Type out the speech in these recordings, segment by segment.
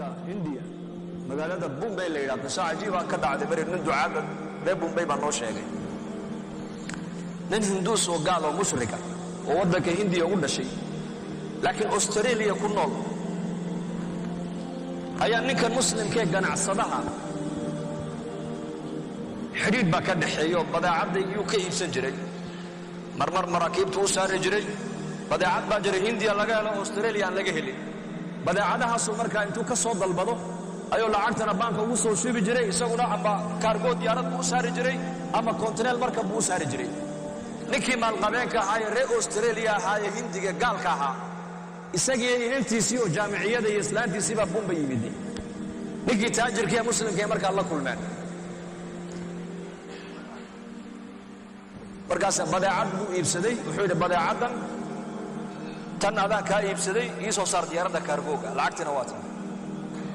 dalka India magaalada Bombay la yiraahdo saajiib ka dhacday bari nin ducaada reer Bombay baa noo sheegay nin Hindu soo gaal oo mushrika oo wadanka India u dhashay laakiin Australia ku nool ayaa ninkan muslimkee ganacsadaha xiriir baa ka dhaxeeyo badeecada uu ka iibsan jiray marmar maraakiibtu u saari jiray badeecad baa jiray India laga helo Australia aan laga helin badeecadahaas markaa intuu ka soo dalbado ayuu lacagtana banka ugu soo shubi jiray isaguna aba cargo diyaarad u saari jiray ama container marka buu saari jiray ninkii maal qabeenka ahaa reer Australia ahaa Hindiga gaalka ahaa isagii inantiisii oo jaamiciyada iyo islaantiisii baa Bombay yimid ninkii taajirkii muslimkii markaa la kulmeen markaas badeecad buu iibsaday wuxuu yiri badeecadan tan adaa ka iibsaday ii soo saar diyaaradda cargo-ga lacagtina waa tan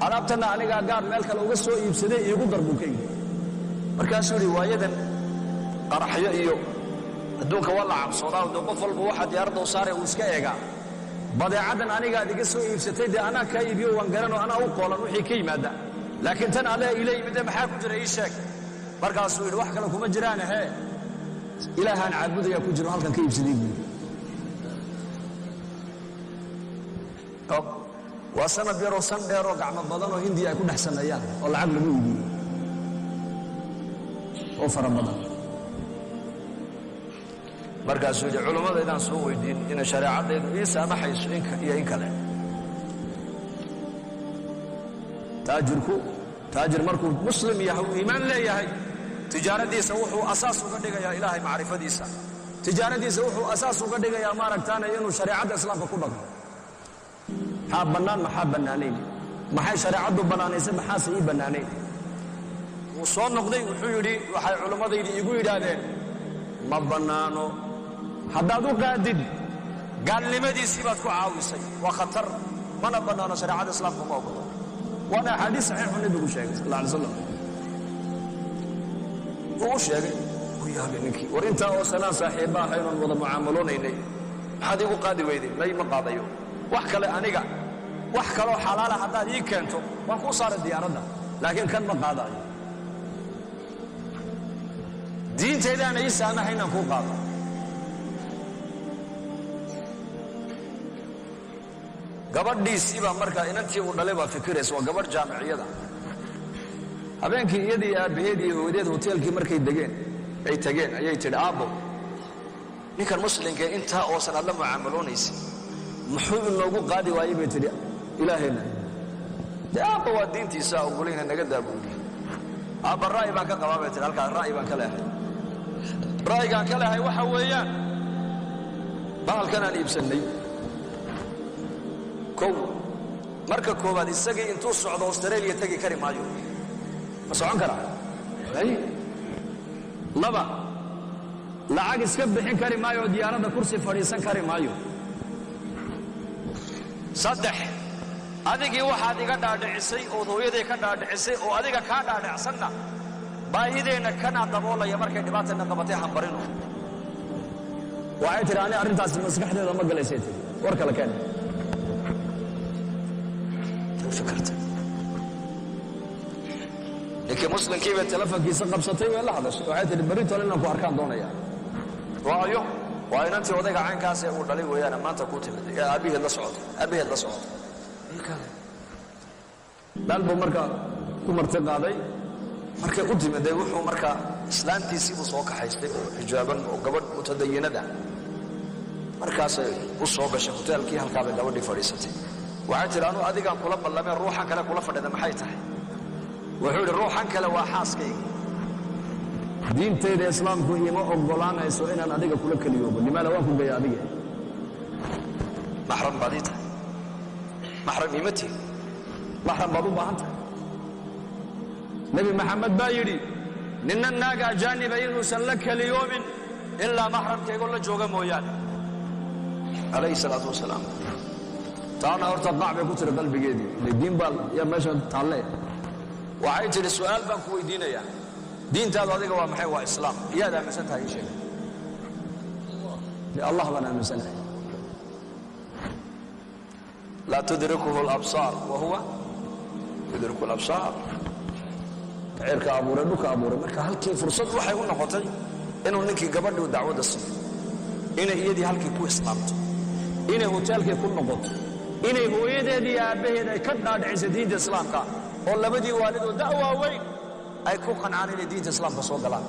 alaabtana aniga gaar meel kale uga soo iibsaday iigu darbukay markaas uu yiri waayadan qaraxyo iyo adduunka wala cabsoodaa oo qof walba waxa diyaaradda u saaray uu iska eega badeecadan aniga adiga soo iibsatay de ana ka iibiyo waan garano ana u qoolan wixii ka yimaada laakiin tan adaa ilay mid maxaa ku jira ii sheeg markaas uu yiri wax kale kuma jiraan ilaahan caabudaya ku jiro halkan ka iibsaday waa sanad yar oo san dheer oo gacmo badan oo Hindiya ay ku dhaxsanayaan oo lacag lagu iibiyo oo fara badan markaas uu culimada inaan soo weydiin in shariicadeedu ay saamaxayso in kale taajir markuu muslim yahay iimaan leeyahay tijaaradiisa wuxuu asaas uga dhigayaa ilaahay macrifadiisa tijaaradiisa wuxuu asaas uga dhigayaa maaragtaana inuu shariicada islaamka ku dhaqmo maxaa banaanayn maxay shariicadu banaanaysay maxaase ii banaanayn wuu soo noqday wuxuu yidhi waxay culimmadaydi igu yidhaahdeen ma bannaano haddaad u qaadid gaalnimadiisii baad ku caawisay waa khatar mana bannaano shariicada islaamka ma ogolo waana axaadiis saxiixu nabigu sheegay sal alla alay wasalam wuu sheegay u yaabay ninkii war intaa oo sanaan saaxiiba ahaynoon wada mucaamalonaynay maxaad igu qaadi weyday may ma qaadayo wax kale aniga wax kaloo xalaala haddaad ii keento waan kuu saaray diyaaradda laakiin kan ma qaadayo diintaydaana ii saamaxa inaan kuu qaado gabadhiisii baa markaa inantii uu dhalay baa fikiraysa waa gabadh jaamiciyada habeenkii iyadii aabaheed iyo hooyadeed hoteelkii markay tageen ayay tidhi aabbo ninkan muslimkee intaa oosan aad la mucaamaloonaysa muxuu inoogu qaadi waayey bay tidhi ilaahayna dee aabba waa diintiisa ogolayna naga daabuuli aabba ra'yi baan ka qabaa bay tidhi halkaa ra'yi baan ka leehay ra'yigaan ka leehay waxa weeyaan bahalkan aan iibsannay kow marka koowaad isagii intuu socdo Australia tagi kari maayo ma socon karaa laba lacag iska bixin kari maayo diyaaradda kursi fadhiisan kari maayo saddex adigii waxaad iga dhaadhicisay oo hooyaday ka dhaadhicisay oo adiga ka dhaadhicsanna baahideena kana daboolaya markay dhibaatana qabatay xambarino waxay tiraani arrintaas maskaxdeeda ma galaysay war kale keen فكرت لكن مسلم كيف تلفنكيسا qabsatay way la hadashay waxay tiri bari tolina ku arkaan doonaya waayo waa inantii odayga caankaas ee uu dhalay weeyaan maanta ku timid ee aabiheed la socdo dalbo marka ku martay qaaday markay u timid wuxuu marka islaantiisii uu soo kaxaystay xijaaban oo gabadh mutadayinada markaas uu soo gashay hoteelkii halka bay gabadhii fadhiisatay waxay tiri anu adigaan kula ballameen ruuxan kale kula fadhida maxay tahay wuxuu yidhi ruuxan kale waa xaaskayga diintayda islaamku ima oggolaanayso inaan adiga kula keliyoobo limaada waan ku geeya adiga maxram baad ii tahay maxram imatii maxram baad u baahan tahay nebi maxamed baa yidhi ninna naaga ajaaniba inuusan la keliyoomin ilaa maxramkaygoo la jooga mooyaane calayhi salaatu wasalaam taana horta qac bay ku tiri qalbigeedii diin baa yaa meesha taalle waxay tiri su'aal baan ku weydiinayaa diintaadu adiga waa maxay waa islaam iyaad aaminsan tahay sheeg allah baan aaminsanahay laa tudrikuhu al-absaar wa huwa yudriku al-absaar cirka abuuray dhulka abuuray marka halkii fursad waxay u noqotay inuu ninkii gabadhii dacwada siiyo inay iyadii halkii ku islaamto inay hoteelkii ku noqoto inay hooyadeedii aabbaheed ay ka dhaadhicisa diinta islaamka oo labadii waalid oo da'waa weyn ay ku qancaan inay diinta islaamka soo galaan